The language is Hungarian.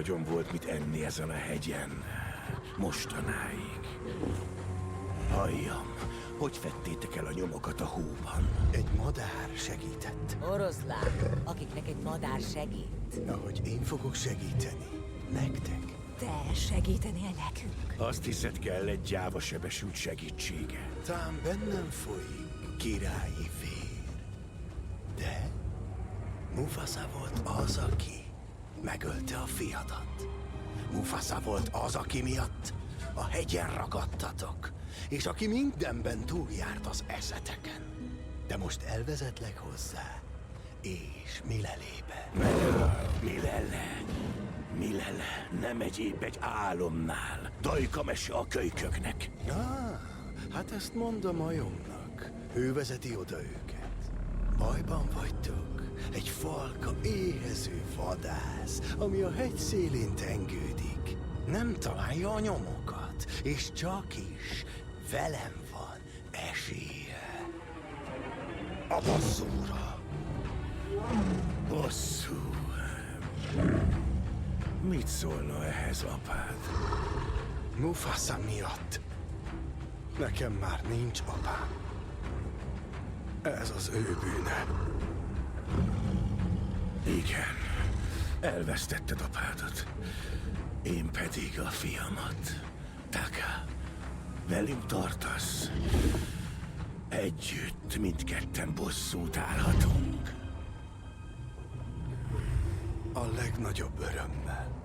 nagyon volt mit enni ezen a hegyen. Mostanáig. Halljam, hogy fettétek el a nyomokat a hóban? Egy madár segített. Oroszlán, akiknek egy madár segít. Ahogy én fogok segíteni. Nektek. Te segítenél nekünk? Azt hiszed, kell egy gyávasebesült segítsége. Tám bennem folyik királyi vér. De Mufasa volt az, aki megölte a fiadat. Mufasa volt az, aki miatt a hegyen ragadtatok, és aki mindenben túljárt az eszeteken. De most elvezetlek hozzá, és Milelébe. Milele, nem egyéb egy álomnál. Dajka mese a kölyköknek. Hát ezt mond a majomnak. Ő vezeti oda őket. Bajban vagytok. Egy falka éhező vadász, ami a hegy szélén tengődik. Nem találja a nyomokat, és csak is velem van esélye. A bosszúra. Bosszú. Mit szólna ehhez apád? Mufasa miatt. Nekem már nincs apám. Ez az ő bűne. Igen, elvesztetted apádat. Én pedig a fiamat. Taka, velünk tartasz. Együtt mindketten bosszút állhatunk. A legnagyobb örömmel.